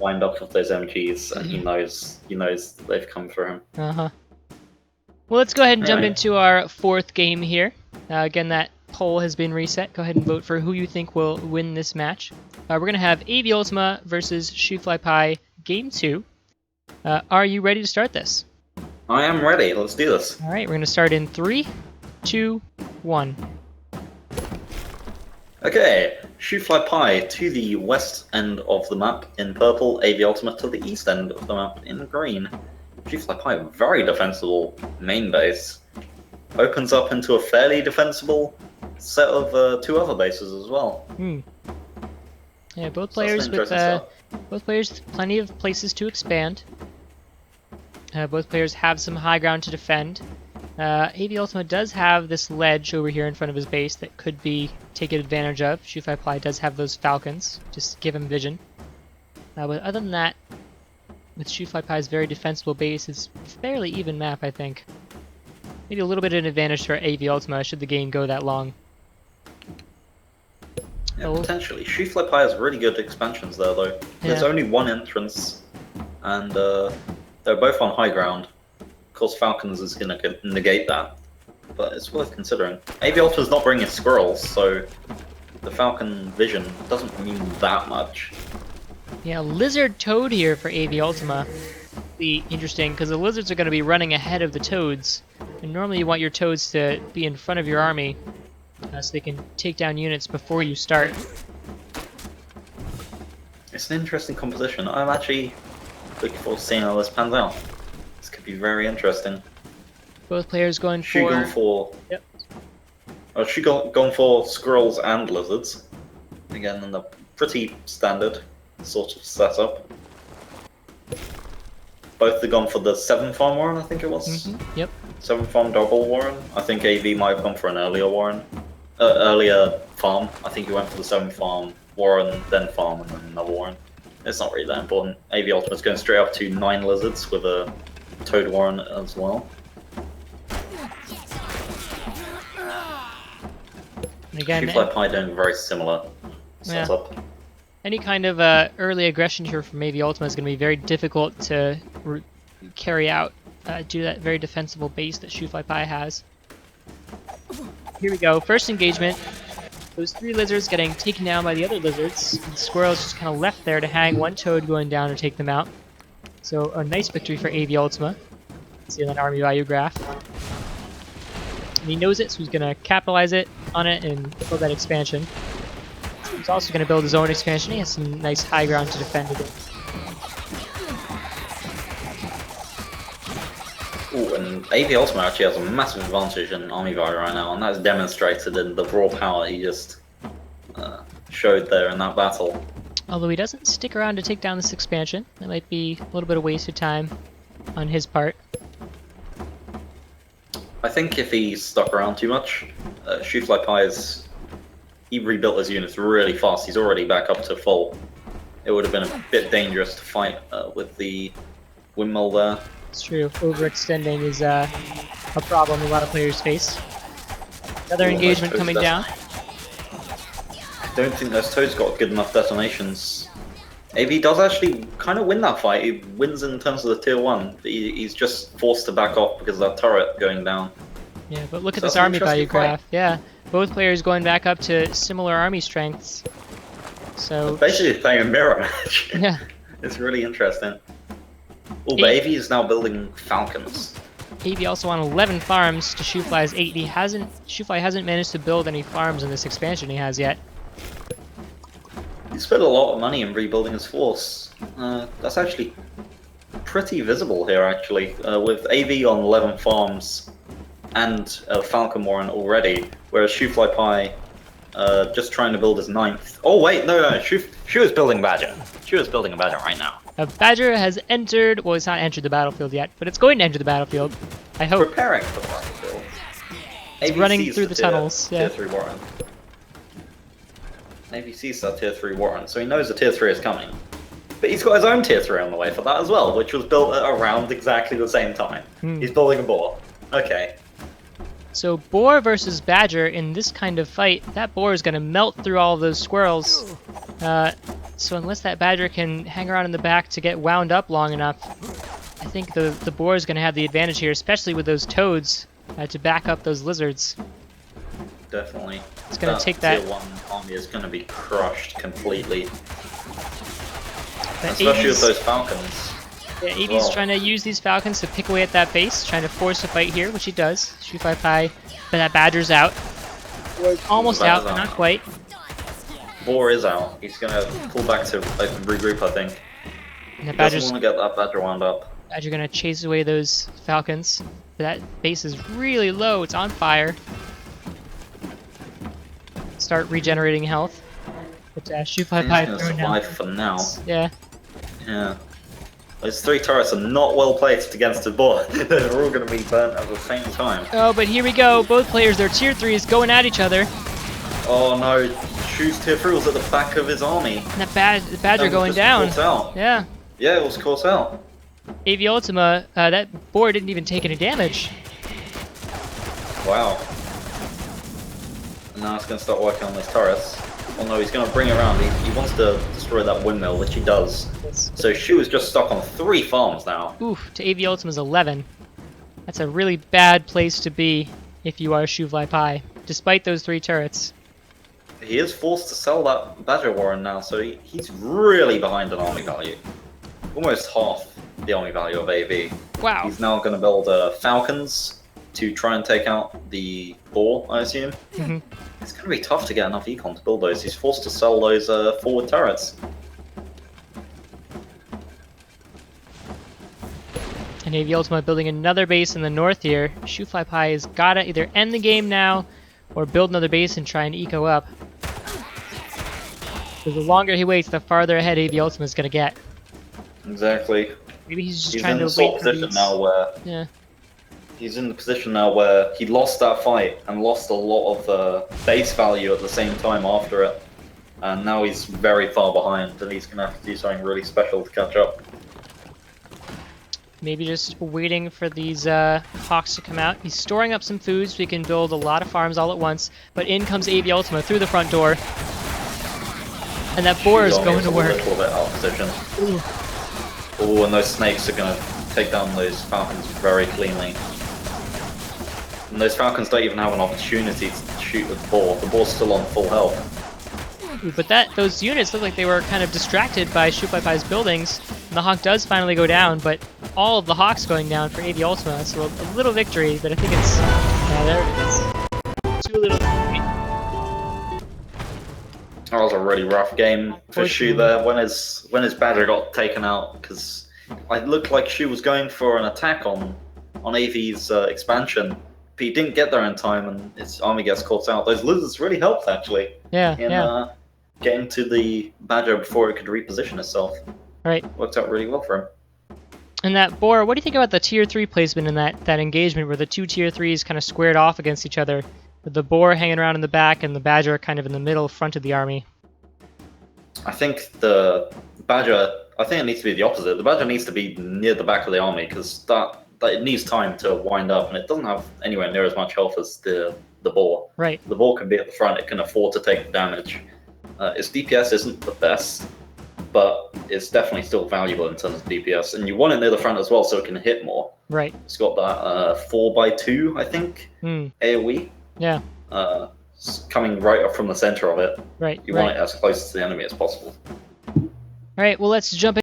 wind up with those MGs, and he knows they've come for him. Uh-huh. Well, let's go ahead and jump Anyway. into our fourth game here. Again, that poll has been reset. Go ahead and vote for who you think will win this match. We're going to have AVUltima versus Shooflypi Game 2. Are you ready to start this? I am ready. Let's do this. All right, we're going to start in 3, 2, 1. Okay, Shooflypi to the west end of the map in purple, AVUltima to the east end of the map in green. Shooflypi, very defensible main base. Opens up into a fairly defensible set of 2 other bases as well. Yeah, both So that's players with interesting both players with plenty of places to expand. Both players have some high ground to defend. AVUltima does have this ledge over here in front of his base that could be taken advantage of. Shooflypi does have those falcons, just give him vision. But other than that, with Shooflypi's very defensible base, it's a fairly even map, I think. Maybe a little bit of an advantage for AVUltima should the game go that long. Yeah, potentially. Shooflypi has really good expansions there, though. There's only one entrance, and they're both on high ground. Of course, Falcons is going to negate that, but it's worth considering. AVUltima's not bringing squirrels, so the Falcon vision doesn't mean that much. Yeah, Lizard Toad here for AVUltima. Be interesting, because the Lizards are going to be running ahead of the Toads, and normally you want your Toads to be in front of your army, so they can take down units before you start. It's an interesting composition. I'm actually looking forward to seeing how this pans out. This could be very interesting. Both players going Shu going for... Yep. Shu going for squirrels and lizards. Again, in the pretty standard sort of setup. Both have gone for the 7-farm Warren, I think it was. Yep. 7-farm double Warren. I think AV might have gone for an earlier Warren. Earlier farm. I think he went for the 7-farm Warren, then farm, and then another Warren. It's not really that important. AVUltima's going straight up to 9 lizards with a Toad Warren as well. And again, Shooflypi doing very similar setup. Any kind of early aggression here from AVUltima is going to be very difficult to carry out due to that very defensible base that Shooflypi has. Here we go, first engagement. Those 3 lizards getting taken down by the other lizards. And the squirrels just kind of left there to hang one Toad going down to take them out. So a nice victory for AVUltima. See that army value graph. And he knows it, so he's going to capitalize on it and build that expansion. He's also going to build his own expansion. He has some nice high ground to defend against. Ooh, and AVUltima actually has a massive advantage in army value right now, and that's demonstrated in the raw power he just showed there in that battle. Although he doesn't stick around to take down this expansion. That might be a little bit of wasted time on his part. I think if he stuck around too much, Shooflypi he rebuilt his units really fast. He's already back up to full. It would have been a bit dangerous to fight with the windmill there. It's true. Overextending is a problem a lot of players face. Another engagement coming down. I don't think those Toads got good enough detonations. AV does actually kind of win that fight. He wins in terms of the tier 1. He's just forced to back off because of that turret going down. Yeah, but look at this army value graph. Yeah, both players going back up to similar army strengths. So basically playing a mirror match. Yeah. It's really interesting. Oh, but AV is now building falcons. AV also on 11 farms to Shoofly's 8. Shoofly hasn't managed to build any farms in this expansion he has yet. He spent a lot of money in rebuilding his force. That's actually pretty visible here, actually, with AV on 11 farms and Falcon Warren already, whereas Shooflypi just trying to build his 9th. Oh wait, no, Shu is building Badger. Shu is building a Badger right now. A Badger has entered, well, it's not entered the battlefield yet, but it's going to enter the battlefield, I hope. Preparing for the battlefield. It's running through the tunnels, yeah. Tier 3 Warren. Navy sees that tier 3 Warren, so he knows the tier 3 is coming. But he's got his own tier 3 on the way for that as well, which was built at around exactly the same time. He's building a boar. Okay. So boar versus badger in this kind of fight, that boar is going to melt through all of those squirrels. So unless that badger can hang around in the back to get wound up long enough, I think the boar is going to have the advantage here, especially with those toads to back up those lizards. Definitely. It's going to take that. Tier 1 army is going to be crushed completely. That Especially with AV's those falcons. Yeah, AV's trying to use these falcons to pick away at that base, trying to force a fight here, which he does. Shooflypi, but that badger's out. Almost out, but not quite. Boar is out. He's gonna pull back to regroup, I think. And the He badger's doesn't want to get that badger wound up. gonna chase away those falcons. But that base is really low. It's on fire. Start regenerating health. But Shooflypi He's gonna survive for now. Yeah. Yeah. Those 3 turrets are not well placed against the boar. They're all going to be burnt at the same time. Oh, but here we go. Both players, they're tier 3s going at each other. Oh no, Joust tier 3 was at the back of his army. And the badger going down. Out. Yeah. Yeah, it was caught out. AVUltima, that boar didn't even take any damage. Wow. And now it's going to start working on those turrets. Oh no, he's going to bring it around. He wants to destroy that windmill, which he does. So Shu is just stuck on 3 farms now. Oof, to AVUltima's 11. That's a really bad place to be if you are Shooflypi, despite those 3 turrets. He is forced to sell that Badger Warren now, so he's really behind in army value. Almost half the army value of AV. Wow. He's now going to build Falcons to try and take out the boar, I assume. Mm-hmm. It's going to be tough to get enough econ to build those. He's forced to sell those forward turrets. And AVUltima building another base in the north here. Shooflypi has got to either end the game now or build another base and try and eco up. Because the longer he waits, the farther ahead AVUltima is going to get. Exactly. Maybe he's just trying to wait wait for these. Now where yeah. He's in the position now where he lost that fight and lost a lot of base value at the same time after it. And now he's very far behind and he's going to have to do something really special to catch up. Maybe just waiting for these hawks to come out. He's storing up some food so he can build a lot of farms all at once. But in comes AVUltima through the front door. And that boar is going to work. A little bit out of position. Oh, and those snakes are going to take down those falcons very cleanly. And those falcons don't even have an opportunity to shoot with the boar. The boar's still on full health. Ooh, but those units look like they were kind of distracted by Shooflypi's buildings. And the hawk does finally go down, but all of the hawks going down for AVUltima. So a little victory, but I think it's... Yeah, there it is. Too little victory. That was a really rough game for Shu there when his badger got taken out, because it looked like Shu was going for an attack on AV's expansion. But he didn't get there in time and his army gets caught out. Those lizards really helped actually in getting to the badger before it could reposition itself. Right. Worked out really well for him. And that boar, what do you think about the tier 3 placement in that engagement where the 2 tier 3s kind of squared off against each other? With the boar hanging around in the back and the badger kind of in the middle front of the army. I think the badger, it needs to be the opposite. The badger needs to be near the back of the army because that it needs time to wind up and it doesn't have anywhere near as much health as the boar. Right. The boar can be at the front, it can afford to take the damage. Its DPS isn't the best, but it's definitely still valuable in terms of DPS. And you want it near the front as well so it can hit more. Right. It's got that 4x2, I think, AoE. Yeah. Coming right up from the center of it. Right. You want it as close to the enemy as possible. All right, well, let's jump in.